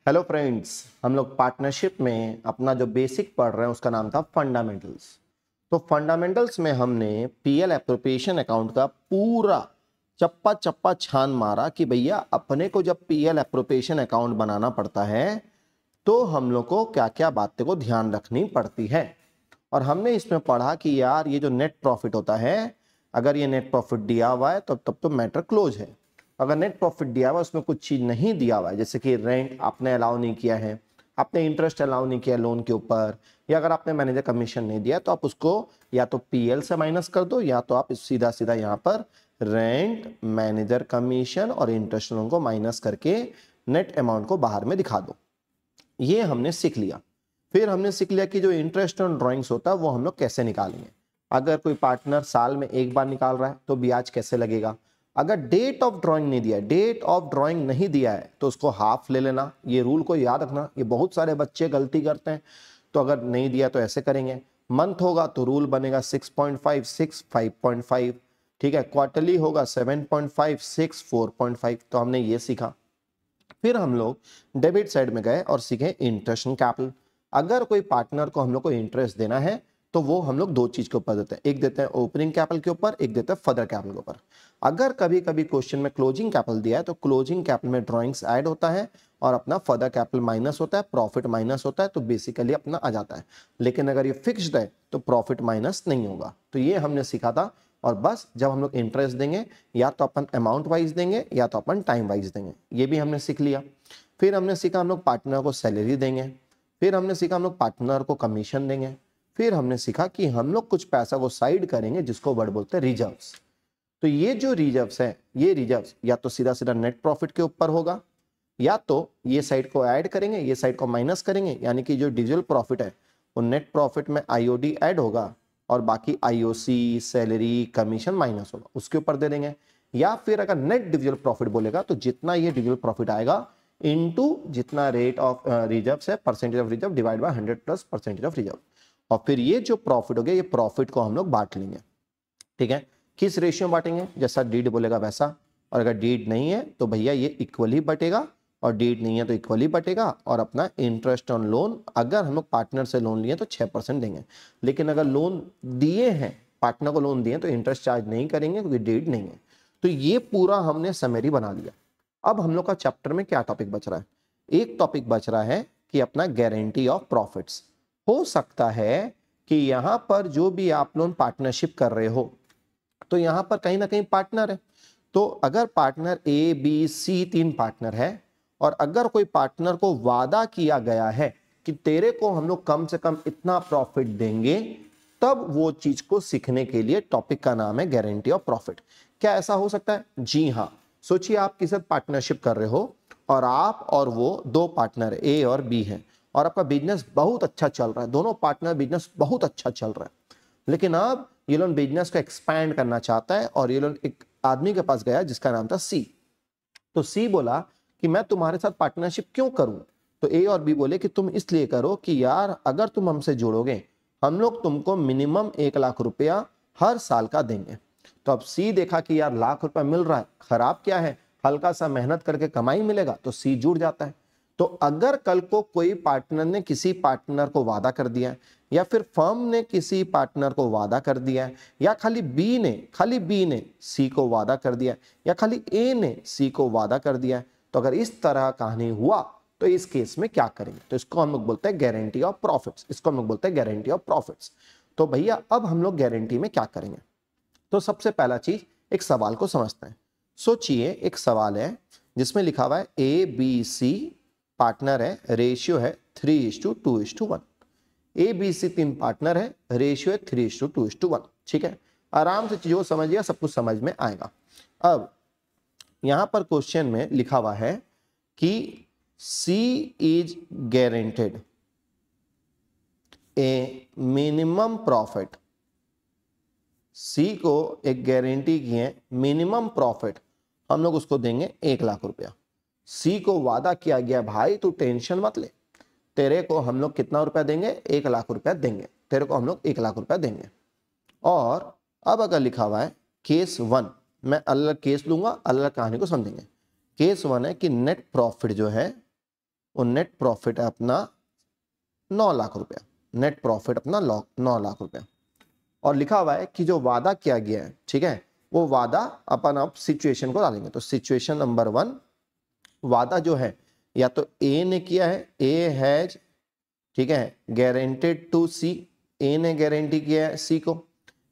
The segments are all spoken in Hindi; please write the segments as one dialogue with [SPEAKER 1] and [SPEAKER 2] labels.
[SPEAKER 1] हेलो फ्रेंड्स, हम लोग पार्टनरशिप में अपना जो बेसिक पढ़ रहे हैं उसका नाम था फंडामेंटल्स। तो फंडामेंटल्स में हमने पीएल एप्रोप्रिएशन अकाउंट का पूरा चप्पा चप्पा छान मारा कि भैया अपने को जब पीएल एप्रोप्रिएशन अकाउंट बनाना पड़ता है तो हम लोग को क्या क्या बातें को ध्यान रखनी पड़ती है। और हमने इसमें पढ़ा कि यार ये जो नेट प्रॉफिट होता है, अगर ये नेट प्रॉफिट दिया हुआ है तब तो मैटर क्लोज है। अगर नेट प्रॉफिट दिया हुआ है उसमें कुछ चीज नहीं दिया हुआ है, जैसे कि रेंट आपने अलाउ नहीं किया है, आपने इंटरेस्ट अलाउ नहीं किया लोन के ऊपर, या अगर आपने मैनेजर कमीशन नहीं दिया तो आप उसको या तो पीएल से माइनस कर दो या तो आप सीधा सीधा यहाँ पर रेंट, मैनेजर कमीशन और इंटरेस्ट लोन को माइनस करके नेट अमाउंट को बाहर में दिखा दो। ये हमने सीख लिया। फिर हमने सीख लिया कि जो इंटरेस्ट ऑन ड्राइंग्स होता है वो हम लोग कैसे निकालेंगे। अगर कोई पार्टनर साल में एक बार निकाल रहा है तो ब्याज कैसे लगेगा। अगर डेट ऑफ ड्राइंग नहीं दिया, डेट ऑफ ड्राइंग नहीं दिया है तो उसको हाफ ले लेना। ये रूल को याद रखना, ये बहुत सारे बच्चे गलती करते हैं। तो अगर नहीं दिया तो ऐसे करेंगे। मंथ होगा तो रूल बनेगा 6.5 6 5.5, ठीक है। क्वार्टरली होगा 7.5 6 4.5। तो हमने ये सीखा। फिर हम लोग डेबिट साइड में गए और सीखे इंटरेस्ट कैपिटल। अगर कोई पार्टनर को हम लोग को इंटरेस्ट देना है तो वो हम लोग दो चीज के ऊपर देते हैं, एक देते हैं ओपनिंग कैपिटल के ऊपर, एक देते हैं फर्दर कैपिटल के ऊपर। अगर कभी कभी क्वेश्चन में क्लोजिंग कैपिटल दिया है तो क्लोजिंग कैपिटल में ड्राइंग्स ऐड होता है और अपना फर्दर कैपिटल माइनस होता है, प्रॉफिट माइनस होता है, तो बेसिकली अपना आ जाता है। लेकिन अगर ये फिक्स्ड है तो प्रॉफिट माइनस नहीं होगा। तो ये हमने सीखा था। और बस जब हम लोग इंटरेस्ट देंगे या तो अपन अमाउंट वाइज देंगे या तो अपन टाइम वाइज देंगे, ये भी हमने सीख लिया। फिर हमने सीखा हम लोग पार्टनर को सैलरी देंगे। फिर हमने सीखा हम लोग पार्टनर को कमीशन देंगे। फिर हमने सीखा कि हम लोग कुछ पैसा को साइड करेंगे जिसको वर्ड बोलते हैं रिजर्व्स। तो ये जो रिजर्व्स है, ये रिजर्व्स या तो सीधा सीधा नेट प्रॉफिट के ऊपर होगा या तो ये साइड को ऐड करेंगे, ये साइड को माइनस करेंगे, यानी कि जो डिविजिबल प्रॉफिट है वो नेट प्रॉफिट में आईओडी ऐड होगा और बाकी आईओसी, सैलरी, कमीशन माइनस होगा, उसके ऊपर दे देंगे। या फिर अगर नेट डिविजिबल प्रॉफिट बोलेगा तो जितना ये डिविजिबल प्रॉफिट आएगा इनटू जितना रेट ऑफ रिजर्व है, percentage of reserve divide by 100 plus percentage of reserve. और फिर ये जो प्रॉफिट हो गया, ये प्रॉफिट को हम लोग बांट लेंगे, ठीक है। किस रेशियो में बांटेंगे, जैसा डीड बोलेगा वैसा। और अगर डीड नहीं है तो भैया ये इक्वली बटेगा, और डीड नहीं है तो इक्वली बटेगा। और अपना इंटरेस्ट ऑन लोन, अगर हम लोग पार्टनर से लोन लिए तो 6% देंगे। लेकिन अगर लोन दिए हैं, पार्टनर को लोन दिए तो इंटरेस्ट चार्ज नहीं करेंगे क्योंकि डीड नहीं है। तो ये पूरा हमने समरी बना लिया। अब हम लोग का चैप्टर में क्या टॉपिक बच रहा है, एक टॉपिक बच रहा है कि अपना गारंटी ऑफ प्रॉफिट्स। हो सकता है कि यहां पर जो भी आप लोग पार्टनरशिप कर रहे हो तो यहां पर कहीं ना कहीं पार्टनर है। तो अगर partner A B C 3 partner है और अगर कोई पार्टनर को वादा किया गया है कि तेरे को हम लोग कम से कम इतना प्रॉफिट देंगे, तब वो चीज को सीखने के लिए टॉपिक का नाम है गारंटी ऑफ प्रॉफिट। क्या ऐसा हो सकता है? जी हाँ। सोचिए आप किसी पार्टनरशिप कर रहे हो और आप और वो दो पार्टनर ए और बी हैं और आपका बिजनेस बहुत अच्छा चल रहा है, दोनों पार्टनर बिजनेस बहुत अच्छा चल रहा है। लेकिन अब ये लोग बिजनेस को एक्सपैंड करना चाहता है और ये लोग एक आदमी के पास गया जिसका नाम था सी। तो सी बोला कि मैं तुम्हारे साथ पार्टनरशिप क्यों करूं। तो ए और बी बोले कि तुम इसलिए करो कि यार अगर तुम हमसे जुड़ोगे हम लोग तुमको मिनिमम 1 लाख रुपया हर साल का देंगे। तो अब सी देखा कि यार लाख रुपया मिल रहा है, खराब क्या है, हल्का सा मेहनत करके कमाई मिलेगा, तो सी जुड़ जाता है। तो अगर कल को कोई पार्टनर ने किसी पार्टनर को वादा कर दिया है या फिर फर्म ने किसी पार्टनर को वादा कर दिया है या खाली बी ने सी को वादा कर दिया है या खाली ए ने सी को वादा कर दिया है, तो अगर इस तरह कहानी हुआ तो इस केस में क्या करेंगे, तो इसको हम लोग बोलते हैं गारंटी ऑफ प्रॉफिट्स। इसको हम लोग बोलते हैं गारंटी ऑफ प्रॉफिट्स। तो भैया अब हम लोग गारंटी में क्या करेंगे, तो सबसे पहला चीज एक सवाल को समझते हैं। सोचिए एक सवाल है जिसमें लिखा हुआ है ए बी सी पार्टनर है, रेशियो है 3:2:1। ए बी सी 3 पार्टनर है, रेशियो है 3:2:1, ठीक है। आराम से चीजों को समझिए, सब कुछ समझ में आएगा। अब यहां पर क्वेश्चन में लिखा हुआ है कि C is guaranteed a minimum profit. C को एक गारंटी की है मिनिमम प्रॉफिट, हम लोग उसको देंगे 1 लाख रुपया। सी को वादा किया गया भाई तू टेंशन मत ले, तेरे को हम लोग कितना रुपया देंगे, 1 लाख रुपया देंगे, तेरे को हम लोग 1 लाख रुपया देंगे। और अब अगर लिखा हुआ है केस 1, मैं अलग केस लूंगा, अलग कहानी को समझेंगे। केस 1 है कि नेट प्रॉफिट जो है वो नेट प्रॉफिट है अपना 9 लाख रुपया, नेट प्रॉफिट अपना 9 लाख रुपया। और लिखा हुआ है कि जो वादा किया गया है, ठीक है, वो वादा अपन अब सिचुएशन को डालेंगे। तो सिचुएशन नंबर 1, वादा जो है या तो ए ने किया है, ए हैज, ठीक है, गारंटेड टू सी, ए ने गारंटी किया है सी को,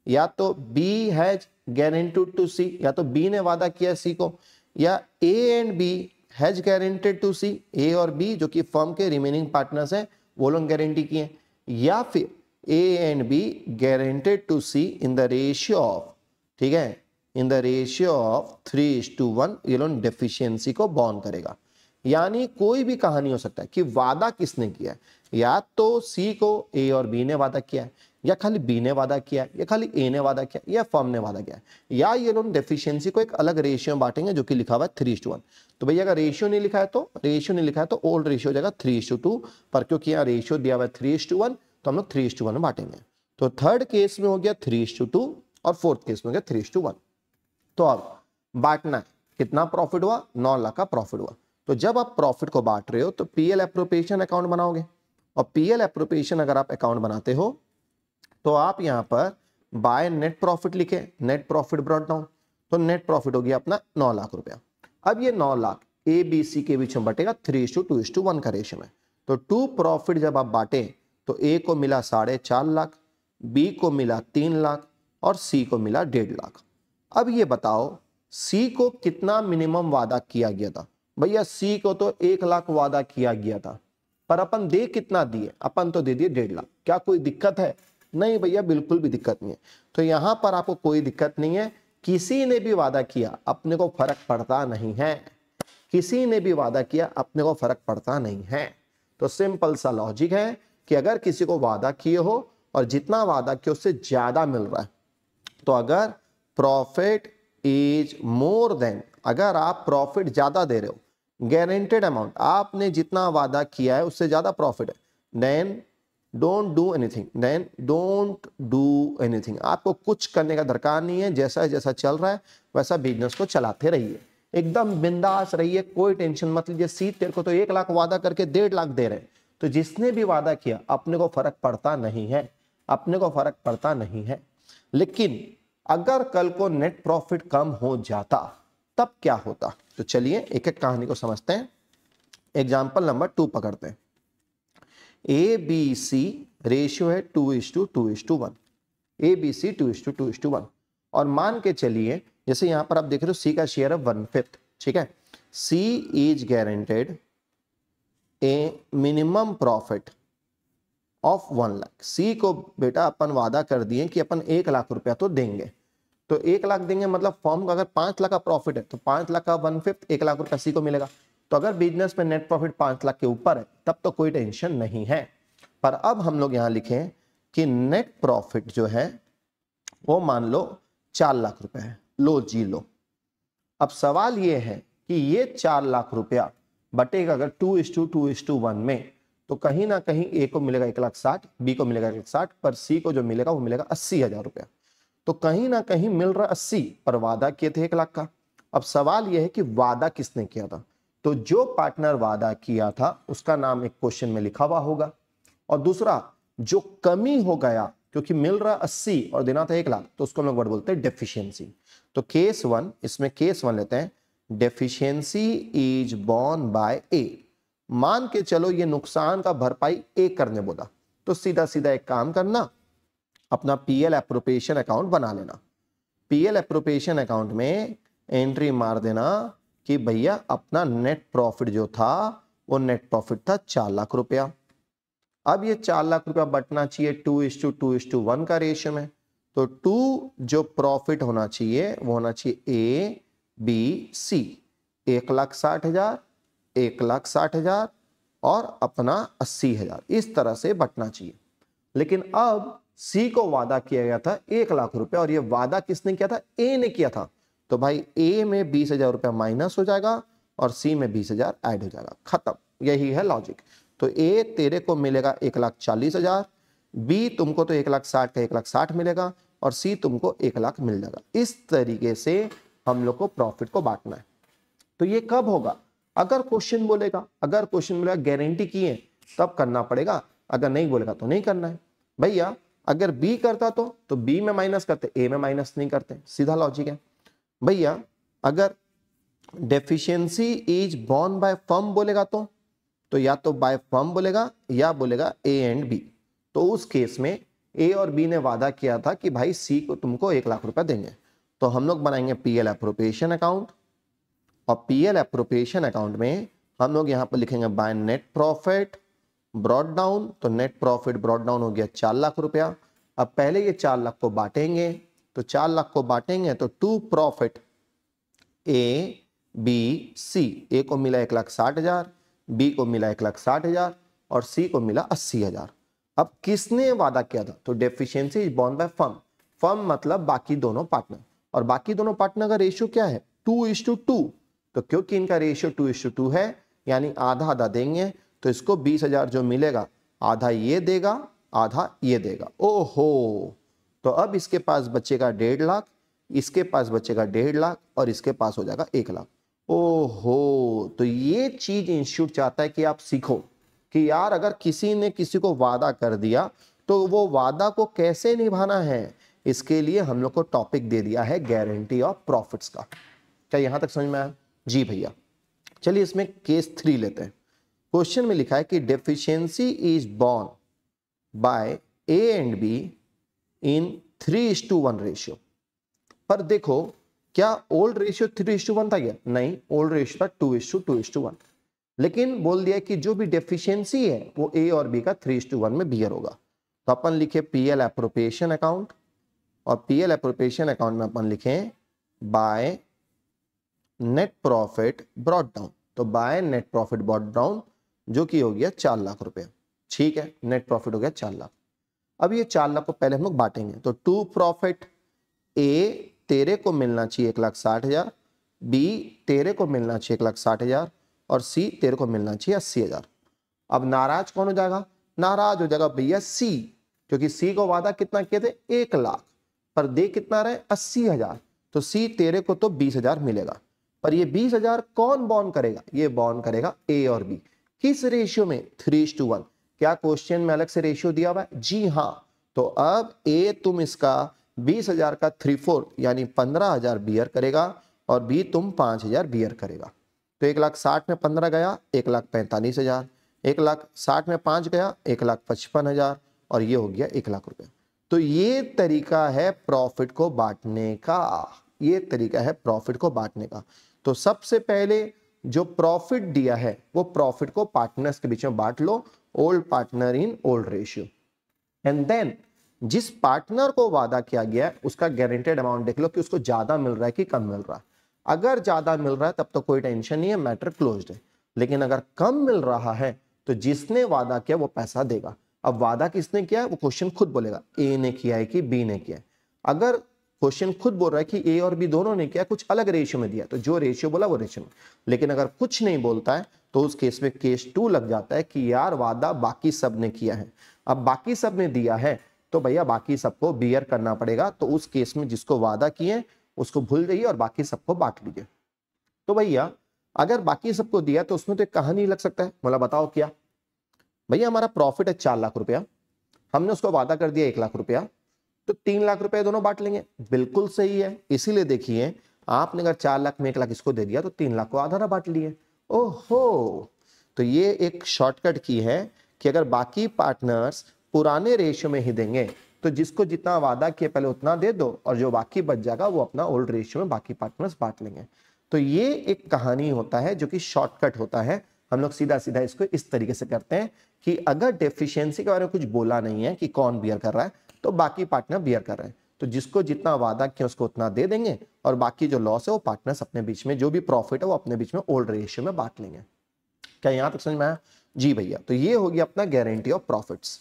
[SPEAKER 1] या तो B has guaranteed to C, या तो बी ने वादा किया सी को, या A and B has guaranteed to C, A और बी जो कि फर्म के रिमेनिंग पार्टनर्स हैं वो लोग गारंटी किए, या फिर A and B guaranteed to C in the ratio of, ठीक है, इन द रेशियो ऑफ 3:1, ये लोग डेफिशिएंसी को बॉर्न करेगा। यानी कोई भी कहानी हो सकता है कि वादा किसने किया है, या तो सी को ए और बी ने वादा किया है, या खाली बी ने वादा किया है, या खाली ए ने वादा किया, या फर्म ने वादा किया है, या ये लोग डेफिशिएंसी को एक अलग रेशियो में बांटेंगे जो कि लिखा हुआ है 3:1। तो भैया अगर रेशियो नहीं लिखा है तो ओल्ड रेशियो हो जाएगा 3:2, पर क्योंकि यहाँ रेशियो दिया हुआ है 3:1 तो हम लोग 3:1 में बांटेंगे। तो थर्ड केस में हो गया 3:2 और फोर्थ केस में हो गया 3:1। तो अब बांटना है, कितना प्रॉफिट हुआ, 9 लाख का प्रॉफिट हुआ। तो जब आप प्रॉफिट को बांट रहे हो तो पीएल एप्रोप्रिएशन अकाउंट बनाओगे, और पीएल एप्रोप्रिएशन अगर आप अकाउंट बनाते हो तो आप यहां पर बाय नेट प्रॉफिट लिखे, नेट प्रॉफिट ब्रॉट डाउन, तो नेट प्रॉफिट हो गया अपना 9 लाख रुपया। अब ये 9 लाख ए बी सी के बीच में बटेगा 3:2:1 का रेशियो में। तो टू प्रॉफिट जब आप बांटे तो ए को मिला 4.5 लाख, बी को मिला 3 लाख और सी को मिला 1.5 लाख। अब ये बताओ सी को कितना मिनिमम वादा किया गया था। भैया सी को तो 1 लाख वादा किया गया था, पर अपन दे कितना दिए, अपन तो दे दिए 1.5 लाख। क्या कोई दिक्कत है? नहीं भैया, बिल्कुल भी दिक्कत नहीं है। तो यहां पर आपको कोई दिक्कत नहीं है, किसी ने भी वादा किया अपने को फर्क पड़ता नहीं है, किसी ने भी वादा किया अपने को फर्क पड़ता नहीं है। तो सिंपल सा लॉजिक है कि अगर किसी को वादा किए हो और जितना वादा किया उससे ज्यादा मिल रहा है, तो अगर प्रॉफिट इज मोर देन, अगर आप प्रॉफिट ज्यादा दे रहे हो, गारंटेड अमाउंट आपने जितना वादा किया है उससे ज्यादा प्रॉफिट है, then don't do anything, then don't do anything. आपको कुछ करने का दरकार नहीं है, जैसा जैसा चल रहा है वैसा बिजनेस को चलाते रहिए, एकदम बिंदास रहिए, कोई टेंशन मत लीजिए। सी तेरे को तो 1 लाख वादा करके 1.5 लाख दे रहे, तो जिसने भी वादा किया अपने को फर्क पड़ता नहीं है, अपने को फर्क पड़ता नहीं है। लेकिन अगर कल को नेट प्रॉफिट कम हो जाता तब क्या होता? तो चलिए एक एक कहानी को समझते हैं। एग्जाम्पल नंबर 2 पकड़ते हैं। ए बी सी रेशियो है 2:2:1, ए बी सी 2:2:1, और मान के चलिए जैसे यहां पर आप देख रहे हो सी का शेयर है 1/5, ठीक है। C is guaranteed a minimum profit of 1 lakh. C को बेटा अपन वादा कर दिए कि अपन 1 लाख रुपया तो देंगे, तो 1 लाख देंगे मतलब फर्म का अगर 5 लाख का प्रॉफिट है तो 5 लाख का 1/5 1 लाख रुपया सी को मिलेगा। तो अगर बिजनेस में नेट प्रॉफिट 5 लाख के ऊपर है तब तो कोई टेंशन नहीं है। पर अब हम लोग यहां लिखें कि नेट प्रॉफिट जो है वो मान लो 4 लाख रुपए है, लो जी लो। अब सवाल ये है कि ये 4 लाख रुपया बटेगा अगर 2:2:1 में, तो कहीं ना कहीं ए को मिलेगा 1,60,000, बी को मिलेगा 1,60,000, पर सी को जो मिलेगा वो मिलेगा 80,000 रुपया। तो कहीं ना कहीं मिल रहा 80, पर वादा किए थे 1 लाख का। अब सवाल यह है कि वादा किसने किया था? तो जो पार्टनर वादा किया था उसका नाम एक क्वेश्चन में लिखा हुआ होगा, और दूसरा जो कमी हो गया क्योंकि मिल रहा 80 और देना था 1 लाख, तो उसको हम लोग वर्ड बोलते हैं डेफिशिएंसी। तो केस 1, इसमें केस 1 लेते हैं, डेफिशिएंसी इज बोर्न बाय ए। मान के चलो ये नुकसान का भरपाई ए करने बोला, तो सीधा सीधा एक काम करना, अपना पीएल एप्रोप्रिएशन अकाउंट बना लेना। पीएल एप्रोप्रिएशन अकाउंट में एंट्री मार देना कि भैया अपना नेट प्रॉफिट जो था वो नेट प्रॉफिट था 4 लाख रुपया। अब ये 4 लाख रुपया बटना चाहिए 2:2:1 का रेशियो में। तो 2 जो प्रॉफिट होना चाहिए वो होना चाहिए ए बी सी, 1,60,000, 1,60,000 और अपना 80,000, इस तरह से बटना चाहिए। लेकिन अब सी को वादा किया गया था 1 लाख रुपया, और ये वादा किसने किया था? ए ने किया था। तो भाई ए में 20,000 रुपया माइनस हो जाएगा और सी में 20,000 ऐड हो जाएगा, खत्म। यही है लॉजिक। तो ए तेरे को मिलेगा 1,40,000, बी तुमको तो 1,60,000 का 1,60,000 मिलेगा, और सी तुमको 1 लाख मिल जाएगा। इस तरीके से हम लोग को प्रॉफिट को बांटना है। तो ये कब होगा? अगर क्वेश्चन बोलेगा गारंटी की है तब करना पड़ेगा, अगर नहीं बोलेगा तो नहीं करना है। भैया अगर बी करता तो बी में माइनस करते, ए में माइनस नहीं करते, सीधा लॉजिक है। भैया अगर deficiency is borne by firm बोलेगा तो या तो बाय फर्म बोलेगा या बोलेगा ए एंड बी। तो उस केस में ए और बी ने वादा किया था कि भाई सी को तुमको 1 लाख रुपया देंगे, तो हम लोग बनाएंगे पीएल एप्रोप्रिएशन अकाउंट, और पीएल एप्रोप्रिएशन अकाउंट में हम लोग यहाँ पर लिखेंगे bye net profit brought down. तो नेट प्रॉफिट ब्रॉट डाउन हो गया 4 लाख रुपया। अब पहले ये 4 लाख को बांटेंगे, तो 4 लाख को बांटेंगे तो to profit A B C, A को मिला 1,60,000, बी को मिला 1,60,000 और सी को मिला 80,000। अब किसने वादा किया था? तो deficiency is borne by firm, firm मतलब बाकी दोनों पार्टनर, और बाकी दोनों पार्टनर का रेशियो क्या है? 2:2। तो क्योंकि इनका रेशियो 2:2 है यानी आधा आधा देंगे, तो इसको 20,000 जो मिलेगा आधा ये देगा आधा ये देगा। ओहो, तो अब इसके पास बचेगा 1.5 लाख, इसके पास बचेगा 1.5 लाख और इसके पास हो जाएगा 1 लाख। ओहो, तो ये चीज इंस्टीट्यूट चाहता है कि आप सीखो कि यार अगर किसी ने किसी को वादा कर दिया तो वो वादा को कैसे निभाना है। इसके लिए हम लोग को टॉपिक दे दिया है गारंटी ऑफ प्रॉफिट्स का। क्या यहां तक समझ में आया? जी भैया। चलिए इसमें केस 3 लेते हैं। क्वेश्चन में लिखा है कि deficiency is borne by A and B in 3:1 ratio. पर देखो क्या ओल्ड रेशियो 3:1 था क्या? नहीं, ओल्ड रेशियो था 2:2:1। लेकिन बोल दिया कि जो भी डेफिशिएंसी है वो ए और बी का 3:1 में बियर होगा। तो अपन लिखे पीएल एप्रोप्रिएशन अकाउंट, और पीएल एप्रोप्रिएशन अकाउंट में अपन लिखें by net profit brought down. तो by net profit brought down जो कि हो गया 4 लाख रुपए। ठीक है, नेट प्रॉफिट हो गया 4 लाख। अब ये 4 लाख को पहले हम लोग बांटेंगे, तो टू प्रॉफिट ए तेरे को मिलना चाहिए 1,60,000, बी तेरे को मिलना चाहिए 1,60,000 और सी तेरे को मिलना चाहिए 80,000। अब नाराज कौन हो जाएगा? नाराज हो जाएगा भैया सी, क्योंकि सी को वादा कितना किए थे? 1 लाख, पर दे कितना रहे? 80,000। तो सी तेरे को तो 20,000 मिलेगा, पर ये 20,000 कौन बॉन्ड करेगा? ये बॉन्ड करेगा ए और बी। किस रेशियो में? 3:1। क्या क्वेश्चन में अलग से रेशियो दिया हुआ है? जी हाँ। तो अब ए तुम इसका 20,000 का 3/4 यानी 15,000 बियर करेगा और बी तुम 5,000 बियर करेगा। तो 1,60,000 में 15 गया 1,45,000, 1,60,000 में 5 गया 1,55,000 और ये हो गया 1 लाख रुपए। तो ये तरीका है प्रॉफिट को बांटने का, ये तरीका है प्रॉफिट को बांटने का। तो सबसे पहले जो प्रॉफिट दिया है वो प्रॉफिट को पार्टनर्स के बीच में बांट लो, old partner in old ratio. And then जिस पार्टनर को वादा किया गया है उसका गारंटेड अमाउंट देख लो कि उसको ज्यादा मिल रहा है कि कम मिल रहा है। अगर ज्यादा मिल रहा है तब तो कोई टेंशन नहीं है, मैटर क्लोज्ड है। लेकिन अगर कम मिल रहा है तो जिसने वादा किया वो पैसा देगा। अब वादा किसने किया है वो क्वेश्चन खुद बोलेगा, ए ने किया है कि बी ने किया है। अगर क्वेश्चन खुद बोल रहा है कि ए और बी दोनों ने किया, कुछ अलग रेशियो में दिया, तो जो रेशियो बोला वो रेशियो में। लेकिन अगर कुछ नहीं बोलता है तो उस केस में केस 2 लग जाता है कि यार वादा बाकी सब ने किया है। अब बाकी सब ने दिया है तो भैया बाकी सबको बियर करना पड़ेगा। तो उस केस में जिसको वादा किए उसको भूल जाइए और बाकी सबको बांट लीजिए। तो भैया अगर बाकी सबको दिया तो उसमें तो एक कहानी लग सकता है। बोला बताओ क्या? भैया हमारा प्रॉफिट है 4 लाख रुपया, हमने उसको वादा कर दिया 1 लाख रुपया, तो 3 लाख रुपए दोनों बांट लेंगे। बिल्कुल सही है। इसीलिए देखिए आपने अगर 4 लाख में 1 लाख इसको दे दिया तो 3 लाख को आधा बांट लिए। ओहो, तो ये एक शॉर्टकट की है कि अगर बाकी पार्टनर्स पुराने रेशियो में ही देंगे तो जिसको जितना वादा किया पहले उतना दे दो और जो बाकी बच जाएगा वो अपना ओल्ड रेशियो में बाकी पार्टनर्स बांट लेंगे। तो ये एक कहानी होता है जो कि शॉर्टकट होता है। हम लोग सीधा सीधा इसको इस तरीके से करते हैं कि अगर डेफिशिएंसी के बारे में कुछ बोला नहीं है कि कौन बियर कर रहा है तो बाकी पार्टनर बियर कर रहे हैं, तो जिसको जितना वादा किया उसको उतना दे देंगे और बाकी जो लॉस है वो पार्टनर्स अपने बीच में, जो भी प्रॉफिट है वो अपने बीच में ओल्ड रेशियो में बांट लेंगे। क्या यहां तक समझ में आया? जी भैया। तो ये हो गया अपना गारंटी ऑफ प्रॉफिट्स।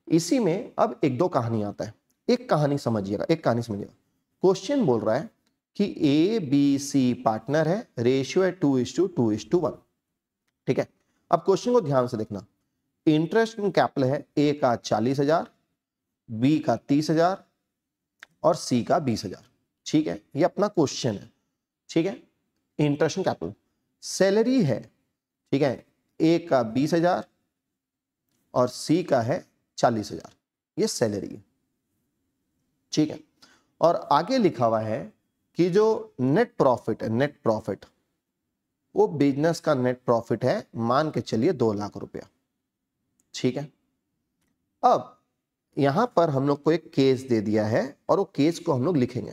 [SPEAKER 1] इसी में अब एक दो कहानी आता है। एक कहानी समझिएगा, एक कहानी समझिएगा। क्वेश्चन बोल रहा है कि ए बी सी पार्टनर है, रेशियो है 2:2:1। ठीक है, अब क्वेश्चन को ध्यान से देखना। इंटरेस्ट इन कैपिटल है ए का 40,000, बी का 30,000 और सी का 20,000। ठीक है, ये अपना क्वेश्चन है। ठीक है, इंटरेस्ट इन कैपिटल। सैलरी है, ठीक है, ए का 20,000 और सी का है 40,000, ये सैलरी है, ठीक है। और आगे लिखा हुआ है कि जो नेट प्रॉफिट है, नेट प्रॉफिट, वो बिजनेस का नेट प्रॉफिट है, मान के चलिए 2 लाख रुपया, ठीक है। अब यहां पर हम लोग को एक केस दे दिया है और वो केस को हम लोग लिखेंगे,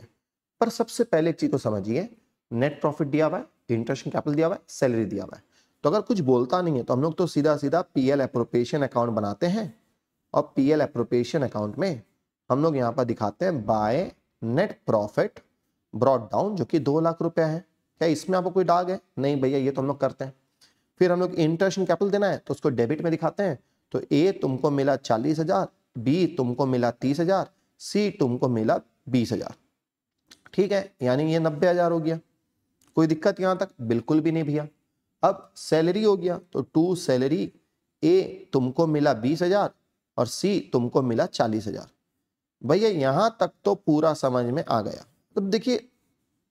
[SPEAKER 1] पर सबसे पहले एक चीज को समझिए, नेट प्रॉफिट दिया हुआ है, इंटरेस्ट कैपिटल दिया हुआ है, सैलरी दिया हुआ है, तो अगर कुछ बोलता नहीं है तो हम लोग तो सीधा सीधा पीएल एप्रोप्रिएशन अकाउंट बनाते हैं और पीएल एप्रोप्रिएशन अकाउंट में हम लोग यहाँ पर दिखाते हैं bye net profit brought down, जो कि 2 लाख रुपया है। क्या इसमें आपको कोई डाग है? नहीं भैया, ये तो हम लोग करते हैं। फिर हम लोग इंटरेस्ट कैपिटल देना है तो उसको डेबिट में दिखाते हैं, तो ए तुमको मिला 40,000, बी तुमको मिला 30,000, सी तुमको मिला 20,000, ठीक है, यानी ये 90,000 हो गया। कोई दिक्कत यहां तक? बिल्कुल भी नहीं भैया। अब सैलरी हो गया तो टू सैलरी, ए तुमको मिला 20,000 और सी तुमको मिला 40,000। भैया यहां तक तो पूरा समझ में आ गया। तो देखिए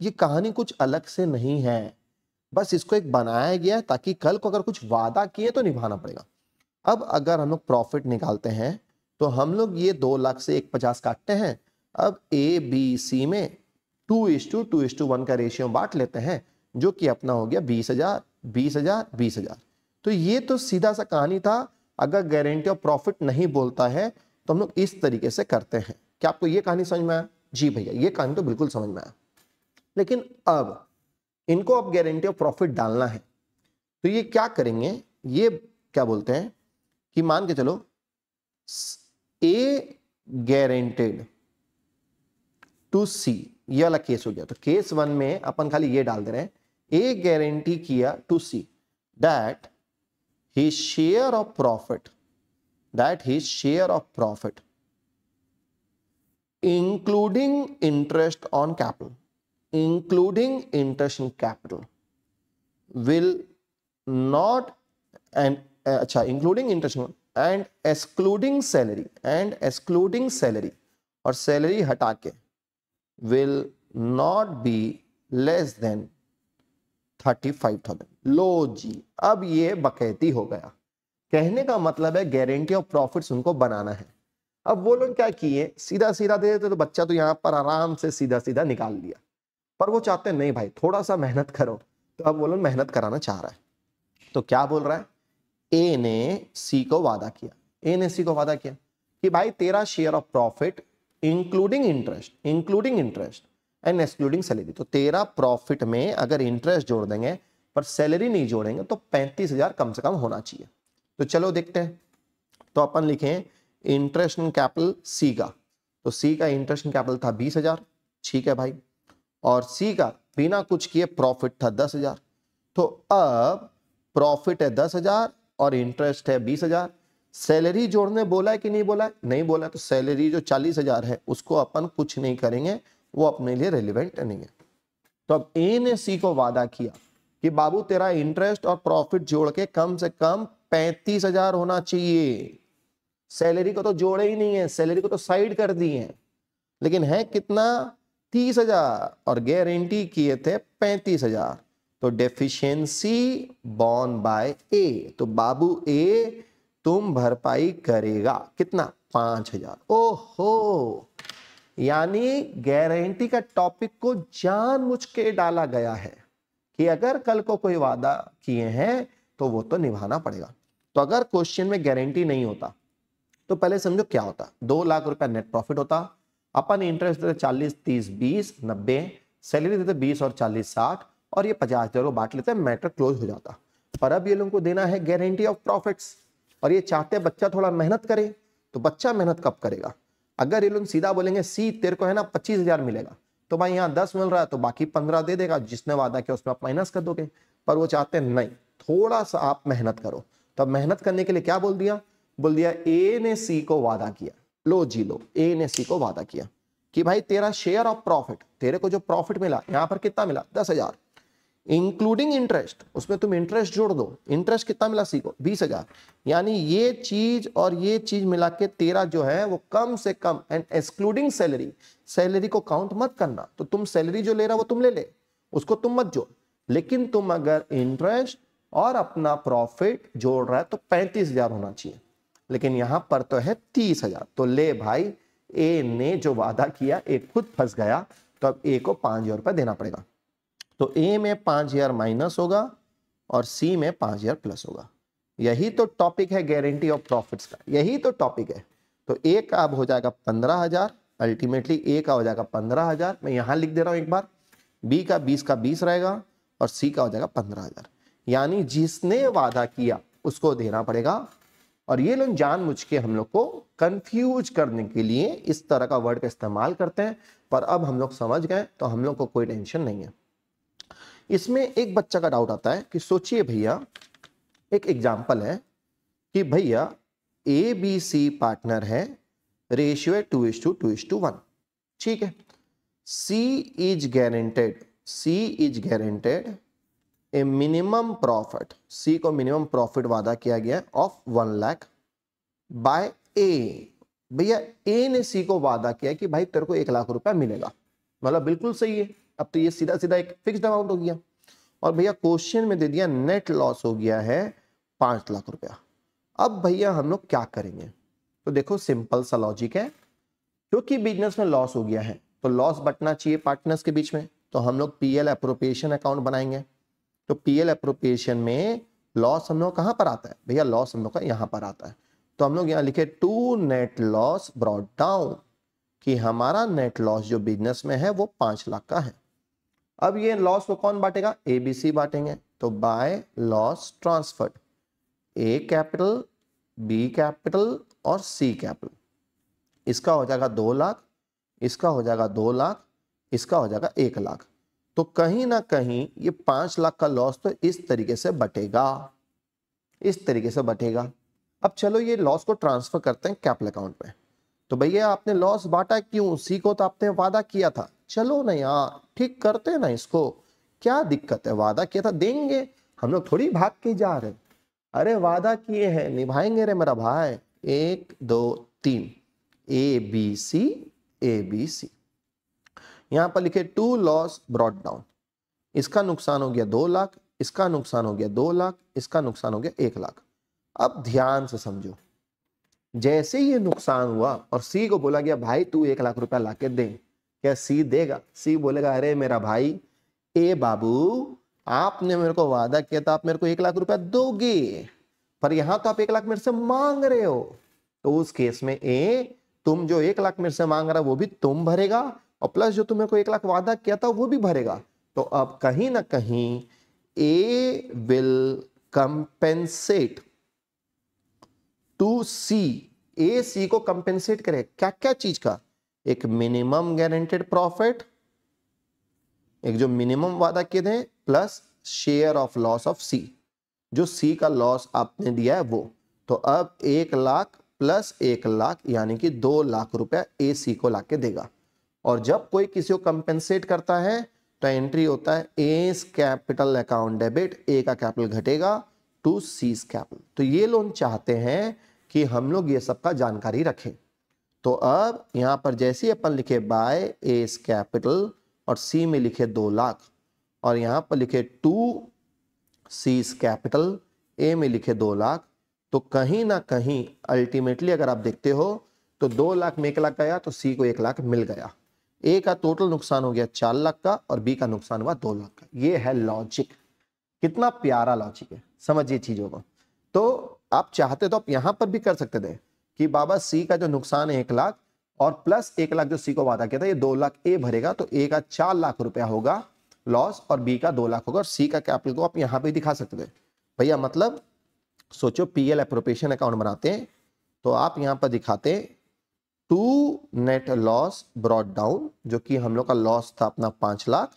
[SPEAKER 1] ये कहानी कुछ अलग से नहीं है, बस इसको एक बनाया गया है ताकि कल को अगर कुछ वादा किए तो निभाना पड़ेगा। अब अगर हम लोग प्रॉफिट निकालते हैं तो हम लोग ये 2 लाख से 150 काटते हैं। अब ए बी सी में 2:1 का रेशियो बांट लेते हैं, जो कि अपना हो गया 20,000 20,000 20,000। तो ये तो सीधा सा कहानी था। अगर गारंटी ऑफ प्रॉफिट नहीं बोलता है तो हम लोग इस तरीके से करते हैं। क्या आपको ये कहानी समझ में आया? जी भैया, ये कहानी तो बिल्कुल समझ में आया। लेकिन अब इनको अब गारंटी ऑफ प्रॉफिट डालना है तो ये क्या करेंगे, ये क्या बोलते हैं कि मान के चलो ए गारंटेड टू सी, ये वाला केस हो गया। तो केस 1 में अपन खाली ये डाल दे रहे हैं, ए गारंटी किया to C that his share of profit, including interest on capital, will not and including interest and excluding salary और सैलरी हटा के will not be less than 35,000। लो जी, अब ये बकैती हो गया। कहने का मतलब है गारंटी ऑफ प्रॉफिट्स उनको बनाना है। अब वो लोग क्या किए, सीधा सीधा दे देते तो बच्चा तो यहाँ पर आराम से सीधा सीधा निकाल लिया, पर वो चाहते हैं नहीं भाई थोड़ा सा मेहनत करो, तो अब वो लोग मेहनत कराना चाह रहा है। तो क्या बोल रहा है, ए ने सी को वादा किया कि भाई तेरा share of profit including interest and excluding salary, तो तेरा प्रॉफिट में अगर इंटरेस्ट जोड़ देंगे पर सैलरी नहीं जोड़ेंगे तो 35,000 कम से कम होना चाहिए। तो चलो देखते हैं। तो अपन लिखें इंटरेस्ट कैपिटल सी का, तो सी का इंटरेस्ट कैपिटल था 20,000, ठीक है भाई, और सी का बिना कुछ किए प्रॉफिट था 10,000। तो अब प्रॉफिट है 10,000 और इंटरेस्ट है 20,000। सैलरी जोड़ने बोला है कि नहीं बोला है? नहीं बोला। तो सैलरी जो 40,000 है उसको अपन कुछ नहीं करेंगे, वो अपने लिए रेलिवेंट नहीं है। तो अब ए ने सी को वादा किया कि बाबू तेरा इंटरेस्ट और प्रॉफिट जोड़ के कम से कम 35,000 होना चाहिए। सैलरी को तो जोड़े ही नहीं है, सैलरी को तो साइड कर दी है, लेकिन है कितना, 30,000 और गारंटी किए थे 35,000। तो डेफिशिएंसी बॉर्न बाय ए, तो बाबू ए तुम भरपाई करेगा कितना, 5,000। ओहो, यानी गारंटी का टॉपिक को जानबूझ के डाला गया है कि अगर कल को कोई वादा किए हैं तो वो तो निभाना पड़ेगा। तो अगर क्वेश्चन में गारंटी नहीं होता तो पहले समझो क्या होता, 2 लाख रुपया नेट प्रॉफिट होता, अपन इंटरेस्ट देते 40 30 20 90, सैलरी देते 20 और 40 60 और ये 50,000 बांट लेते हैं, मैटर क्लोज हो जाता। पर अब ये लोगों को देना है गारंटी ऑफ प्रॉफिट्स और ये चाहते हैं बच्चा थोड़ा मेहनत करे। तो बच्चा मेहनत कब करेगा, अगर ये लोग सीधा बोलेंगे सी तेरे को है ना 25,000 मिलेगा, तो भाई यहाँ 10 मिल रहा है तो बाकी 15 दे देगा, जिसने वादा किया उसमें आप माइनस कर दोगे। पर वो चाहते हैं नहीं, थोड़ा सा आप मेहनत करो। तब मेहनत करने के लिए क्या बोल दिया ए ने सी को वादा किया, लो जी लो, ए ने सी को वादा किया कि भाई तेरा शेयर ऑफ प्रॉफिट, तेरे को जो प्रॉफिट मिला यहाँ पर कितना मिला, 10,000, इंक्लूडिंग इंटरेस्ट, उसमें तुम इंटरेस्ट जोड़ दो, इंटरेस्ट कितना मिला सी को, 20,000। यानी ये चीज और ये चीज मिला के तेरा जो है वो कम से कम, एंड एक्सक्लूडिंग सैलरी, सैलरी को काउंट मत करना। तो तुम सैलरी जो ले रहा वो तुम ले, उसको तुम मत जोड़, लेकिन तुम अगर इंटरेस्ट और अपना प्रॉफिट जोड़ रहा है तो 35,000 होना चाहिए, लेकिन यहां पर तो है 30,000। तो ले भाई, ए ने जो वादा किया ए खुद फंस गया, तो अब ए को 5,000 रुपए देना पड़ेगा। तो ए में 5,000 माइनस होगा और सी में 5,000 प्लस होगा। यही तो टॉपिक है गारंटी ऑफ प्रॉफिट्स का, यही तो टॉपिक है। तो ए का अब हो जाएगा 15,000, अल्टीमेटली ए का हो जाएगा 15,000। मैं यहां लिख दे रहा हूं एक बार, बी का 20 का 20 रहेगा और सी का हो जाएगा 15,000। यानी जिसने वादा किया उसको देना पड़ेगा। और ये लोग जानबूझ के हम लोग को कंफ्यूज करने के लिए इस तरह का वर्ड का इस्तेमाल करते हैं, पर अब हम लोग समझ गए तो हम लोग को कोई टेंशन नहीं है। इसमें एक बच्चा का डाउट आता है कि सोचिए भैया, एक एग्जांपल है कि भैया ए बी सी पार्टनर है, रेशियो है 2:1, ठीक है। C is guaranteed a minimum profit, C को मिनिमम प्रॉफिट वादा किया गया ऑफ 1 लाख बाय ए। भैया ए ने सी को वादा किया कि भाई तेरे को 1 लाख रुपया मिलेगा, मतलब बिल्कुल सही है। अब तो ये सीधा सीधा एक फिक्स्ड अमाउंट हो गया। और भैया क्वेश्चन में दे दिया नेट लॉस हो गया है 5 लाख रुपया। अब भैया हम लोग क्या करेंगे? तो देखो सिंपल सा लॉजिक है, क्योंकि बिजनेस में लॉस हो गया है तो लॉस बंटना चाहिए पार्टनर्स के बीच में, तो हम लोग पीएल एप्रोप्रिएशन अकाउंट बनाएंगे। तो पीएल एप्रोप्रिएशन में लॉस हम लोग कहां पर आता है? भैया लॉस हम लोग का यहां पर आता है। तो हम लोग यहां लिखे to net loss brought down, कि हमारा नेट लॉस जो बिजनेस में है वो 5 लाख का है। अब ये लॉस को कौन बांटेगा? एबीसी बांटेंगे। तो by loss transferred, A capital, B capital और सी कैपिटल। इसका हो जाएगा 2 लाख, इसका हो जाएगा 2 लाख, इसका हो जाएगा 1 लाख। तो कहीं ना कहीं ये 5 लाख का लॉस तो इस तरीके से बटेगा, इस तरीके से बटेगा। अब चलो ये लॉस को ट्रांसफर करते हैं कैपिटल अकाउंट में। तो भैया आपने लॉस बांटा क्यों? सी को तो आपने वादा किया था। चलो ना यार, ठीक करते हैं ना इसको, क्या दिक्कत है? वादा किया था देंगे, हम लोग थोड़ी भाग के जा रहे। अरे वादा किए हैं, निभाएंगे रे मेरा भाई। 1 2 3 ए बी सी, ए बी सी। यहां पर लिखे टू लॉस ब्रॉट डाउन। इसका नुकसान हो गया 2 लाख, इसका नुकसान हो गया 2 लाख, इसका नुकसान हो गया 1 लाख। अब ध्यान से समझो, जैसे ये नुकसान हुआ और सी को बोला गया भाई तू 1 लाख रुपया लाके दे, क्या सी देगा? सी बोलेगा अरे मेरा भाई ए बाबू, आपने मेरे को वादा किया था आप मेरे को 1 लाख रुपया दोगे, पर यहां तो आप 1 लाख मेरे से मांग रहे हो। तो उस केस में ए, तुम जो 1 लाख मेरे से मांग रहा वो भी तुम भरेगा और प्लस जो तुम मेरे को 1 लाख वादा किया था वो भी भरेगा। तो अब कहीं ना कहीं ए विल कंपेंसेट टू सी, ए सी को कंपेंसेट करे क्या क्या चीज का? एक मिनिमम गारंटेड प्रॉफिट, एक जो मिनिमम वादा किए थे, plus share of loss of C, जो सी का लॉस आपने दिया है वो। तो अब 1 लाख प्लस 1 लाख यानी कि 2 लाख रुपया ए सी को लाके देगा। और जब कोई किसी को कंपेंसेट करता है तो एंट्री होता है एस कैपिटल अकाउंट डेबिट, ए का कैपिटल घटेगा टू सीज कैपिटल। तो ये लोग चाहते हैं कि हम लोग ये सब का जानकारी रखें। तो अब यहां पर जैसे अपन लिखे बाय एस कैपिटल और सी में लिखे 2 लाख और यहां पर लिखे टू सीज कैपिटल, ए में लिखे 2 लाख, तो कहीं ना कहीं अल्टीमेटली अगर आप देखते हो तो 2 लाख में 1 लाख गया तो सी को 1 लाख मिल गया। ए का टोटल नुकसान हो गया 4 लाख का और बी का नुकसान हुआ 2 लाख का। ये है लॉजिक, कितना प्यारा लॉजिक है, समझिए चीजों को। तो आप चाहते तो आप यहां पर भी कर सकते थे कि बाबा सी का जो नुकसान है 1 लाख और प्लस 1 लाख जो सी को वादा किया था ये 2 लाख ए भरेगा, तो ए का 4 लाख रुपया होगा लॉस और बी का 2 लाख होगा और सी का कैपिटल को आप यहां पे दिखा सकते थे। भैया मतलब सोचो पीएल एप्रोप्रिएशन अकाउंट बनाते हैं तो आप यहां पर दिखाते to net loss brought down, जो कि हम लोग का लॉस था अपना 5 लाख।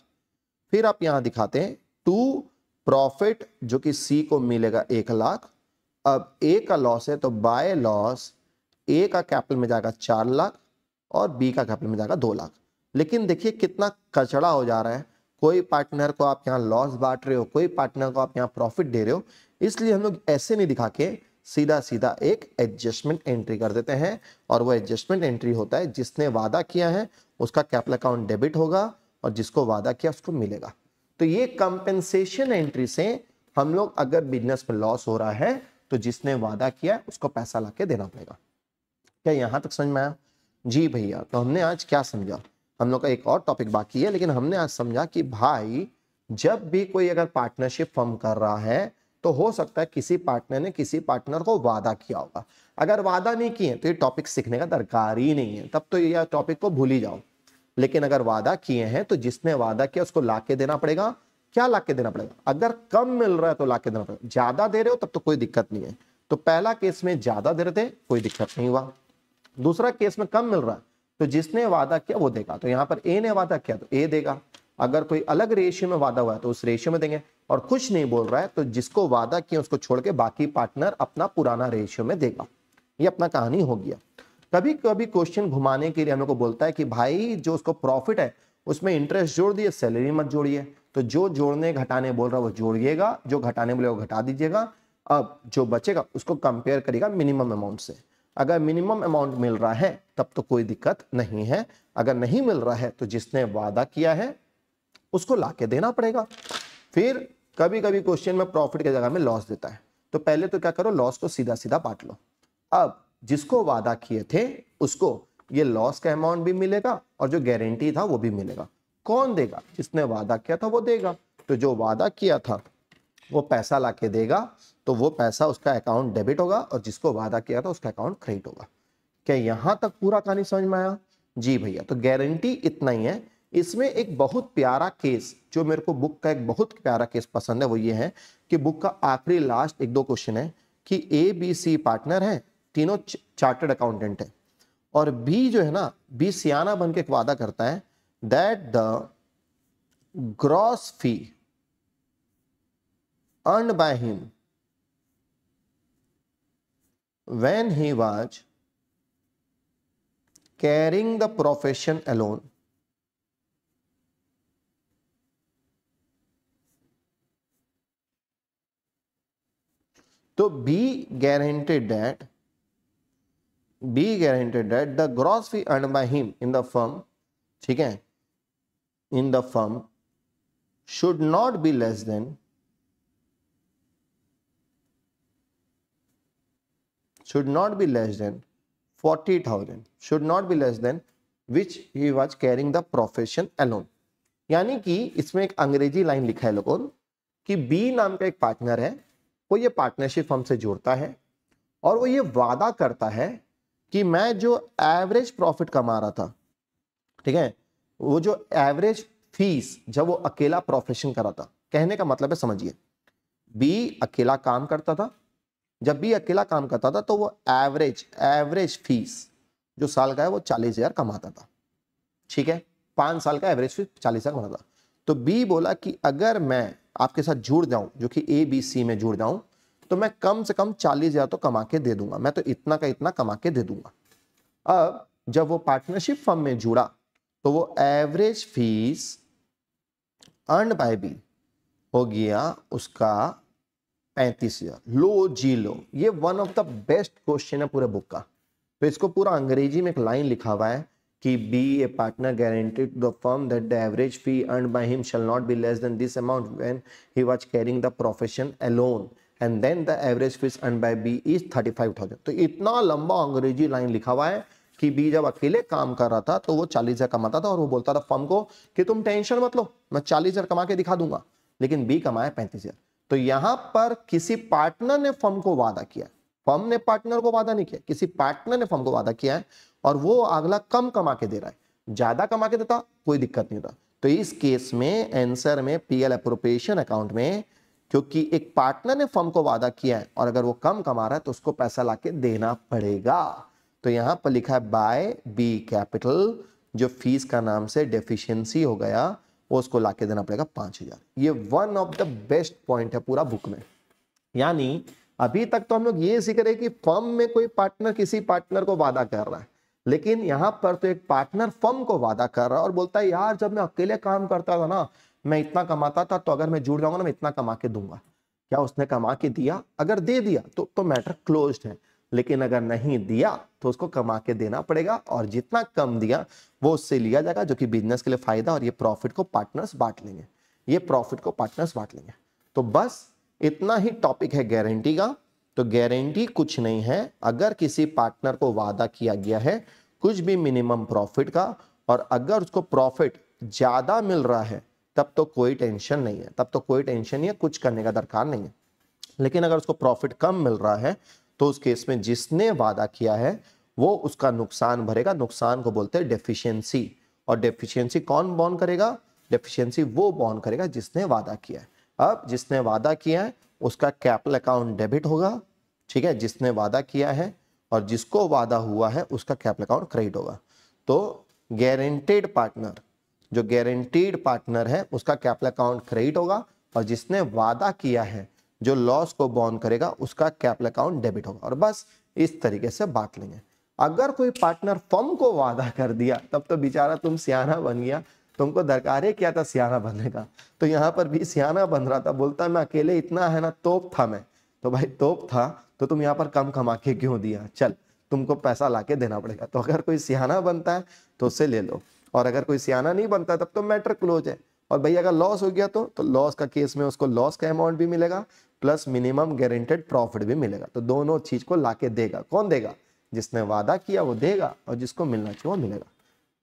[SPEAKER 1] फिर आप यहां दिखाते हैं टू प्रॉफिट जो कि सी को मिलेगा 1 लाख। अब ए का लॉस है तो बाय लॉस ए का कैपिटल में जाएगा 4 लाख और बी का कैपिटल में जाएगा 2 लाख। लेकिन देखिए कितना कचड़ा हो जा रहा है, कोई पार्टनर को आप यहाँ लॉस बांट रहे हो, कोई पार्टनर को आप यहाँ प्रॉफिट दे रहे हो। इसलिए हम लोग ऐसे नहीं दिखा के सीधा सीधा एक एडजस्टमेंट एंट्री कर देते हैं और वो एडजस्टमेंट एंट्री होता है जिसने वादा किया है उसका कैपिटल अकाउंट डेबिट होगा और जिसको वादा किया उसको मिलेगा। तो ये कंपेंसेशन एंट्री से हम लोग अगर बिजनेस में लॉस हो रहा है तो जिसने वादा किया है उसको पैसा लाके देना पड़ेगा। क्या यहां तक समझ में आया? जी भैया। तो हमने आज क्या समझा, हम लोग का एक और टॉपिक बाकी है, लेकिन हमने आज समझा कि भाई जब भी कोई अगर पार्टनरशिप फॉर्म कर रहा है तो हो सकता है किसी पार्टनर ने किसी पार्टनर को वादा किया होगा। अगर वादा नहीं किए तो ये टॉपिक सीखने का दरकार ही नहीं है, तब तो ये टॉपिक को भूल ही जाओ। लेकिन अगर वादा किए हैं तो जिसने वादा किया उसको लाके देना पड़ेगा। क्या लाके देना पड़ेगा? अगर कम मिल रहा है तो लाके देना पड़ेगा, ज्यादा दे रहे हो तब तो कोई दिक्कत नहीं है। तो पहला केस में ज्यादा दे रहे थे, कोई दिक्कत नहीं हुआ। दूसरा केस में कम मिल रहा है तो जिसने वादा किया वो देगा। तो यहां पर ए ने वादा किया तो ए देगा। अगर कोई अलग रेशियो में वादा हुआ है तो उस रेशियो में देंगे। और कुछ नहीं बोल रहा है तो जिसको वादा किया उसको छोड़ के बाकी पार्टनर अपना पुराना रेशियो में देगा। ये अपना कहानी हो गया। कभी कभी क्वेश्चन घुमाने के लिए हम लोग को बोलता है कि भाई जो उसको प्रॉफिट है उसमें इंटरेस्ट जोड़ दिए, सैलरी मत जोड़िए। तो जो जोड़ने घटाने बोल रहा है वो जोड़िएगा, जो घटाने बोले वो घटा दीजिएगा। अब जो बचेगा उसको कंपेयर करेगा मिनिमम अमाउंट से। अगर मिनिमम अमाउंट मिल रहा है तब तो कोई दिक्कत नहीं है, अगर नहीं मिल रहा है तो जिसने वादा किया है उसको लाके देना पड़ेगा। फिर कभी कभी क्वेश्चन में प्रॉफिट की जगह में लॉस देता है, तो पहले तो क्या करो, लॉस को सीधा सीधा बांट लो। अब जिसको वादा किए थे उसको ये लॉस का अमाउंट भी मिलेगा और जो गारंटी था वो भी मिलेगा। कौन देगा? जिसने वादा किया था वो देगा। तो जो वादा किया था वो पैसा लाके देगा, तो वो पैसा उसका अकाउंट डेबिट होगा और जिसको वादा किया था उसका अकाउंट क्रेडिट होगा। क्या यहां तक पूरा कहानी समझ में आया? जी भैया। तो गारंटी इतना ही है। इसमें एक बहुत प्यारा केस, जो मेरे को बुक का एक बहुत प्यारा केस पसंद है, वो ये है कि बुक का आखिरी लास्ट एक दो क्वेश्चन है कि ए बी सी पार्टनर है, तीनों चार्टर्ड अकाउंटेंट है, और बी जो है ना, बी सियाना बन के एक वादा करता है that the gross fee earned by him when he was carrying the profession alone तो B guaranteed that the gross fee earned by him in the firm, ठीक है, in the firm should not be less than should not be less than 40,000, should not be less than which he was carrying the profession alone। यानी कि इसमें एक अंग्रेजी लाइन लिखा है लोगों कि बी नाम का एक पार्टनर है, वो ये पार्टनरशिप फर्म से जुड़ता है और वो ये वादा करता है कि मैं जो एवरेज प्रॉफिट कमा रहा था, ठीक है, वो जो एवरेज फीस जब वो अकेला प्रोफेशन कर रहा था, कहने का मतलब है समझिए, बी अकेला काम करता था। जब भी अकेला काम करता था तो वो एवरेज फीस जो साल का है वो 40,000 कमाता था, ठीक है, 5 साल का एवरेज फीस 40,000 कमाता था। तो बी बोला कि अगर मैं आपके साथ जुड़ जाऊं, जो कि ए बी सी में जुड़ जाऊं, तो मैं कम से कम 40,000 तो कमा के दे दूंगा, मैं तो इतना का इतना कमा के दे दूंगा। अब जब वो पार्टनरशिप फर्म में जुड़ा तो वो average fees earn by B हो गया उसका 35,000। लो जी लो, ये one of the best question है पूरे बुक का। तो इसको पूरा अंग्रेजी में एक लाइन लिखा हुआ है कि B A partner guaranteed the firm that the average fee earned by him shall not be less than this amount when he was carrying the profession alone and then the average fees earned by B is 35,000। तो इतना लंबा अंग्रेजी लाइन लिखा हुआ है कि बी जब अकेले काम कर रहा था तो वो 40,000 कमाता था और वो बोलता था फर्म को कि तुम टेंशन मत लो, मैं 40,000 कमा के दिखा दूंगा, लेकिन बी कमाया 35,000। तो यहां पर किसी पार्टनर ने फर्म को वादा किया, फर्म ने पार्टनर को वादा नहीं किया, किसी पार्टनर ने फर्म को वादा किया है और वो अगला कम कमा के दे रहा है। ज्यादा कमा के देता कोई दिक्कत नहीं होता। तो इस केस में आंसर में पीएल एप्रोप्रिएशन अकाउंट में, क्योंकि एक पार्टनर ने फर्म को वादा किया है और अगर वो कम कमा रहा है तो उसको पैसा लाके देना पड़ेगा। तो यहां पर लिखा है बाय बी कैपिटल, जो फीस का नाम से डेफिशिएंसी हो गया वो उसको लाके देना पड़ेगा 5,000। ये one of the best point है पूरा बुक में। यानी अभी तक तो हम लोग ये सीख रहे कि फर्म में कोई पार्टनर किसी पार्टनर को वादा कर रहा है, लेकिन यहां पर तो एक पार्टनर फर्म को वादा कर रहा है और बोलता है यार जब मैं अकेले काम करता था ना, मैं इतना कमाता था, तो अगर मैं जुड़ जाऊंगा ना मैं इतना कमा के दूंगा। क्या उसने कमा के दिया? अगर दे दिया तो मैटर क्लोज्ड है, लेकिन अगर नहीं दिया तो उसको कमा के देना पड़ेगा और जितना कम दिया वो उससे लिया जाएगा, जो कि बिजनेस के लिए फायदा, और ये प्रॉफिट को पार्टनर्स बांट लेंगे। ये प्रॉफिट को पार्टनर्स बांट लेंगे। तो बस इतना ही टॉपिक है गारंटी का। तो गारंटी कुछ नहीं है, अगर किसी पार्टनर को वादा किया गया है कुछ भी मिनिमम प्रॉफिट का, और अगर उसको प्रॉफिट ज्यादा मिल रहा है तब तो कोई टेंशन नहीं है, तब तो कोई टेंशन नहीं है, कुछ करने का दरकार नहीं है। लेकिन अगर उसको प्रॉफिट कम मिल रहा है तो उस केस में जिसने वादा किया है वो उसका नुकसान भरेगा। नुकसान को बोलते हैं डेफिशिएंसी, और डेफिशिएंसी कौन बॉन्ड करेगा? डेफिशिएंसी वो बॉन्ड करेगा जिसने वादा किया है। अब जिसने वादा किया है उसका कैपिटल अकाउंट डेबिट होगा, ठीक है, जिसने वादा किया है, और जिसको वादा हुआ है उसका कैपिटल अकाउंट क्रेडिट होगा। तो गारंटेड पार्टनर, जो गारंटीड पार्टनर है उसका कैपिटल अकाउंट क्रेडिट होगा, और जिसने वादा किया है जो लॉस को बॉन्ड करेगा उसका कैपिटल अकाउंट डेबिट होगा। और बस इस तरीके से बांट लेंगे। अगर कोई पार्टनर फर्म को वादा कर दिया तब तो बेचारा तुम सियाना बन गया, तुमको दरकार है क्या था सियाना बनने का। तो यहाँ पर भी सियाना बन रहा था, बोलता मैं अकेले इतना है ना तोप था मैं, तो भाई तोप था तो तुम यहाँ पर कम कमा के क्यों दिया, चल तुमको पैसा लाके देना पड़ेगा। तो अगर कोई सियाना बनता है तो उससे ले लो, और अगर कोई सियाना नहीं बनता तब तो मैटर क्लोज है। और भाई अगर लॉस हो गया तो लॉस का केस में उसको लॉस का अमाउंट भी मिलेगा प्लस मिनिमम गारंटेड प्रॉफिट भी मिलेगा। तो दोनों चीज को लाके देगा। कौन देगा? जिसने वादा किया वो देगा, और जिसको मिलना चाहिए वो मिलेगा।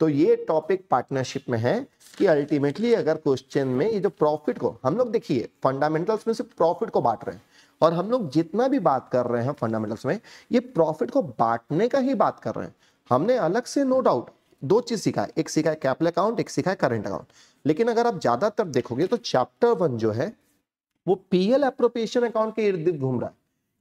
[SPEAKER 1] तो ये टॉपिक पार्टनरशिप में है कि अल्टीमेटली अगर क्वेश्चन में ये जो प्रॉफिट को हम लोग देखिए फंडामेंटल्स में से प्रॉफिट को बांट रहे हैं, और हम लोग जितना भी बात कर रहे हैं फंडामेंटल्स में ये प्रॉफिट को बांटने का ही बात कर रहे हैं। हमने अलग से नो डाउट दो चीज सीखा है, एक सीखा है कैपिटल अकाउंट, एक सीखा है करंट अकाउंट। लेकिन अगर आप ज्यादातर देखोगे तो चैप्टर 1 जो है वो पीएल एप्रोप्रिएशन अकाउंट के इर्द गिर्द घूम रहा है,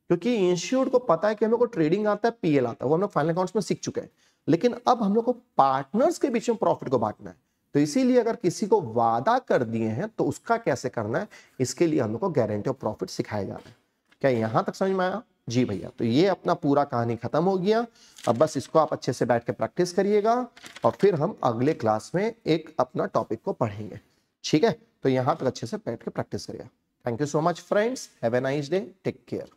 [SPEAKER 1] क्योंकि इंस्टीट्यूट को पता है कि हम लोग को ट्रेडिंग आता है, पीएल आता है, वो हम लोग फाइनल अकाउंट्स में सीख चुके हैं। लेकिन अब हम लोग को पार्टनर्स के बीच में प्रॉफिट को बांटना है। तो इसीलिए अगर किसी को वादा कर दिए हैं तो उसका कैसे करना है, इसके लिए हम लोग को गारंटी ऑफ प्रॉफिट सिखाया जा रहा है। क्या यहां तक समझ में आया? जी भैया। तो ये अपना पूरा कहानी खत्म हो गया। अब बस इसको आप अच्छे से बैठ के प्रैक्टिस करिएगा, और फिर हम अगले क्लास में एक अपना टॉपिक को पढ़ेंगे। ठीक है, तो यहां तक अच्छे से बैठ के प्रैक्टिस करिएगा। Thank you so much friends, have a nice day, take care.